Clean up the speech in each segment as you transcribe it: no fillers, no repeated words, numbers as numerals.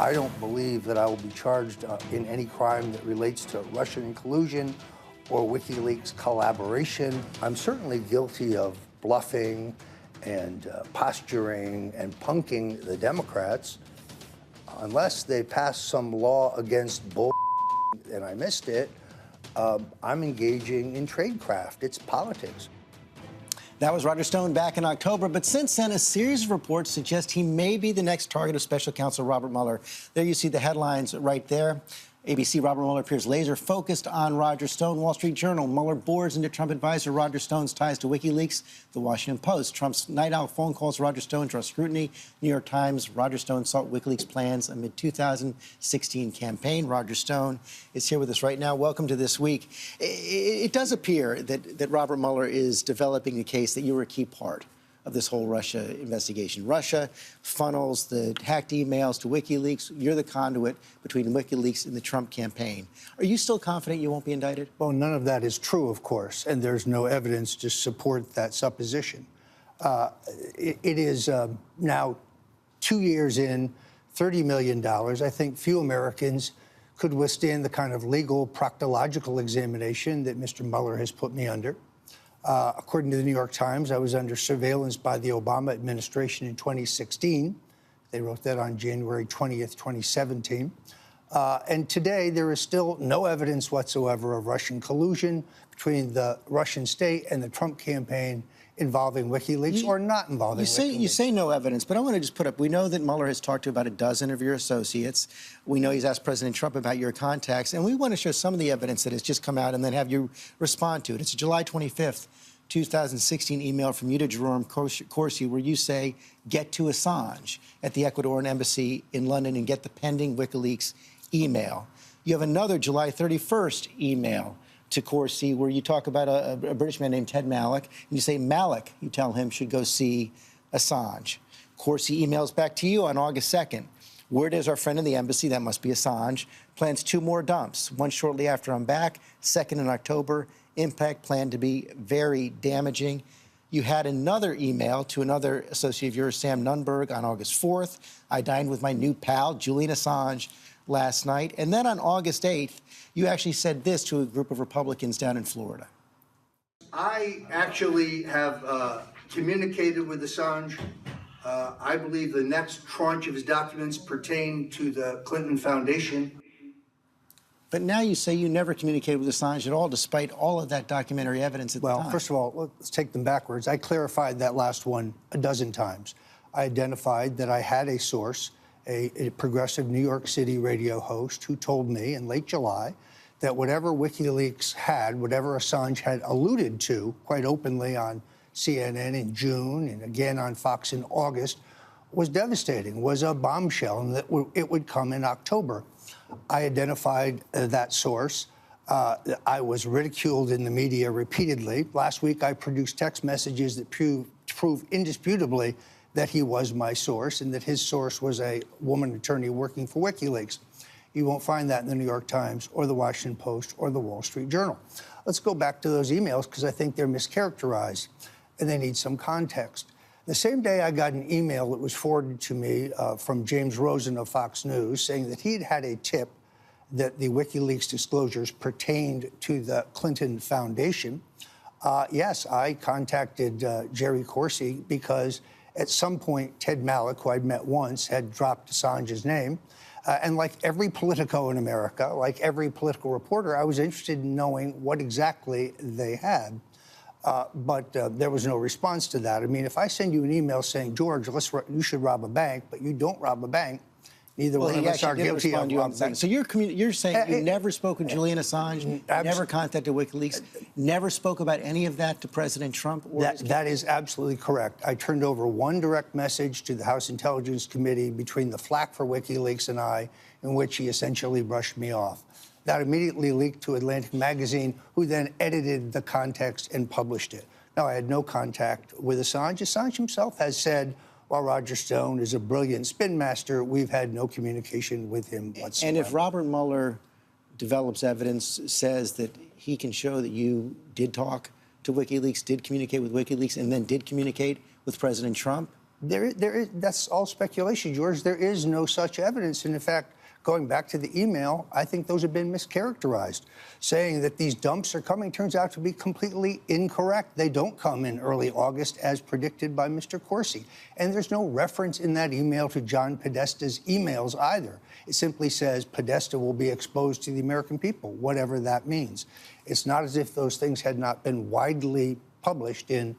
I don't believe that I will be charged in any crime that relates to Russian collusion or WikiLeaks collaboration. I'm certainly guilty of bluffing and posturing and punking the Democrats. Unless they pass some law against bull and I missed it, I'm engaging in tradecraft. It's politics. That was Roger Stone back in October, but since then, a series of reports suggest he may be the next target of Special Counsel Robert Mueller. There you see the headlines right there. ABC, Robert Mueller appears laser-focused on Roger Stone. Wall Street Journal, Mueller bores into Trump advisor Roger Stone's ties to WikiLeaks. The Washington Post, Trump's night owl phone calls Roger Stone draw scrutiny. New York Times, Roger Stone sought WikiLeaks plans amid 2016 campaign. Roger Stone is here with us right now. Welcome to This Week. It does appear that Robert Mueller is developing a case that you were a key part of this whole Russia investigation. Russia funnels the hacked emails to WikiLeaks. You're the conduit between WikiLeaks and the Trump campaign. Are you still confident you won't be indicted? Well, none of that is true, of course, and there's no evidence to support that supposition. It is now 2 years in, $30 million. I think few Americans could withstand the kind of legal proctological examination that Mr. Mueller has put me under. According to the New York Times, I was under surveillance by the Obama administration in 2016. They wrote that on January 20th, 2017. And today, there is still no evidence whatsoever of Russian collusion between the Russian state and the Trump campaign involving WikiLeaks or not involving WikiLeaks. You say no evidence, but I want to just put up, we know that Mueller has talked to about a dozen of your associates. We know he's asked President Trump about your contacts, and we want to show some of the evidence that has just come out and then have you respond to it. It's a July 25th, 2016 email from you to Jerome Corsi where you say, get to Assange at the Ecuadorian embassy in London and get the pending WikiLeaks email. You have another July 31st email to Corsi where you talk about a British man named Ted Malloch, and you say Malloch, you tell him, should go see Assange. Corsi emails back to you on August 2nd. Word is our friend in the embassy, that must be Assange, plans 2 more dumps, one shortly after I'm back, second in October. Impact planned to be very damaging. You had another email to another associate of yours, Sam Nunberg, on August 4th. I dined with my new pal, Julian Assange, last night. And then on August 8th, you actually said this to a group of Republicans down in Florida. I actually have communicated with Assange. I believe the next tranche of his documents pertain to the Clinton Foundation. But now you say you never communicated with Assange at all, despite all of that documentary evidence at the time. Well, first of all, let's take them backwards. I clarified that last one a dozen times. I identified that I had a source, a progressive New York City radio host, who told me in late July that whatever WikiLeaks had, whatever Assange had alluded to quite openly on CNN in June and again on Fox in August, was devastating, was a bombshell, and that it would come in October. I identified that source. I was ridiculed in the media repeatedly. Last week, I produced text messages that prove indisputably that he was my source and that his source was a woman attorney working for WikiLeaks. You won't find that in the New York Times or the Washington Post or the Wall Street Journal. Let's go back to those emails because I think they're mischaracterized and they need some context. The same day I got an email that was forwarded to me from James Rosen of Fox News saying that he'd had a tip that the WikiLeaks disclosures pertained to the Clinton Foundation. Yes, I contacted Jerry Corsi because at some point Ted Malloch, who I'd met once, had dropped Assange's name. And like every politico in America, like every political reporter, I was interested in knowing what exactly they had. But there was no response to that. I mean, if I send you an email saying, George, you should rob a bank, but you don't rob a bank, neither one of us are guilty of robbing. So you're saying you never spoke with Julian Assange, never contacted WikiLeaks, never spoke about any of that to President Trump? That is absolutely correct. I turned over one direct message to the House Intelligence Committee between the flack for WikiLeaks and I, in which he essentially brushed me off. That immediately leaked to Atlantic Magazine, who then edited the context and published it. Now, I had no contact with Assange. Assange himself has said, while Roger Stone is a brilliant spin master, we've had no communication with him whatsoever. And if Robert Mueller develops evidence, says that he can show that you did talk to WikiLeaks, did communicate with WikiLeaks, and then did communicate with President Trump, That's all speculation, George. There is no such evidence. And in fact, going back to the email, I think those have been mischaracterized. Saying that these dumps are coming turns out to be completely incorrect. They don't come in early August as predicted by Mr. Corsi. And there's no reference in that email to John Podesta's emails either. It simply says Podesta will be exposed to the American people, whatever that means. It's not as if those things had not been widely published in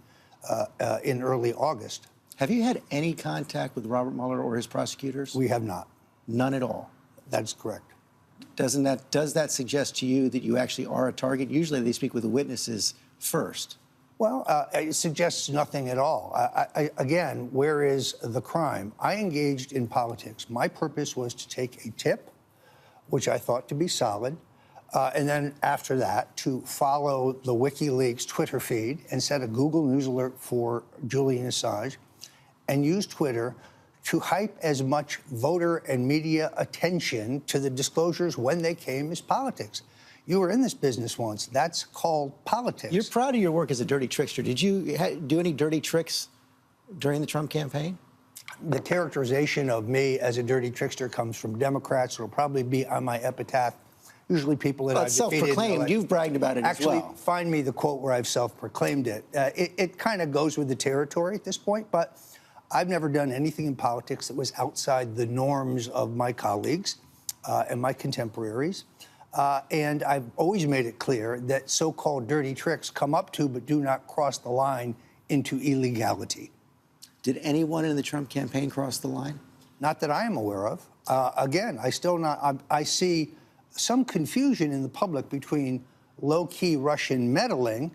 early August. Have you had any contact with Robert Mueller or his prosecutors? We have not. None at all. That's correct. Does that suggest to you that you actually are a target? Usually they speak with the witnesses first. Well, it suggests nothing at all. Again, where is the crime? I engaged in politics. My purpose was to take a tip, which I thought to be solid, and then after that, to follow the WikiLeaks Twitter feed and set a Google News alert for Julian Assange, and use Twitter to hype as much voter and media attention to the disclosures when they came as politics. You were in this business once. That's called politics. You're proud of your work as a dirty trickster. Did you do any dirty tricks during the Trump campaign? The characterization of me as a dirty trickster comes from Democrats. It'll probably be on my epitaph. Usually people that I've defeated. Self-proclaimed. You've bragged about it Actually, as well. find me the quote where I've self-proclaimed it. It kind of goes with the territory at this point, but I've never done anything in politics that was outside the norms of my colleagues and my contemporaries. And I've always made it clear that so-called dirty tricks come up to but do not cross the line into illegality. Did anyone in the Trump campaign cross the line? Not that I am aware of. Again, I see some confusion in the public between low-key Russian meddling,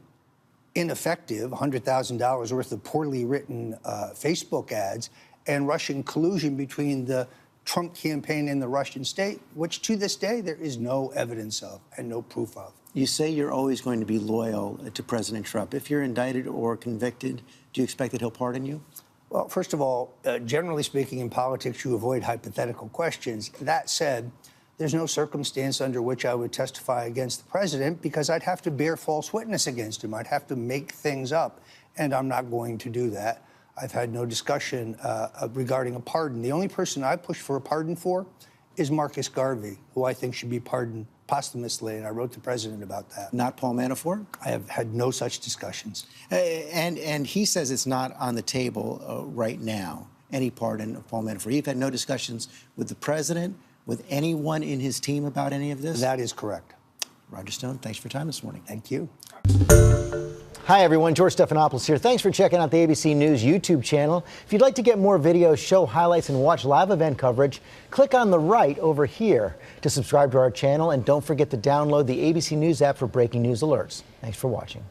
ineffective, $100,000 worth of poorly written Facebook ads, and Russian collusion between the Trump campaign and the Russian state, which to this day there is no evidence of and no proof of. You say you're always going to be loyal to President Trump. If you're indicted or convicted, do you expect that he'll pardon you? Well, first of all, generally speaking, in politics, you avoid hypothetical questions. That said, there's no circumstance under which I would testify against the president because I'd have to bear false witness against him. I'd have to make things up, and I'm not going to do that. I've had no discussion regarding a pardon. The only person I push for a pardon for is Marcus Garvey, who I think should be pardoned posthumously, and I wrote the president about that. Not Paul Manafort? I have had no such discussions. And he says it's not on the table right now, any pardon of Paul Manafort. You've had no discussions with the president, with anyone in his team about any of this? That is correct. Roger Stone, thanks for your time this morning. Thank you. Hi, everyone. George Stephanopoulos here. Thanks for checking out the ABC News YouTube channel. If you'd like to get more videos, show highlights, and watch live event coverage, click on the right over here to subscribe to our channel. And don't forget to download the ABC News app for breaking news alerts. Thanks for watching.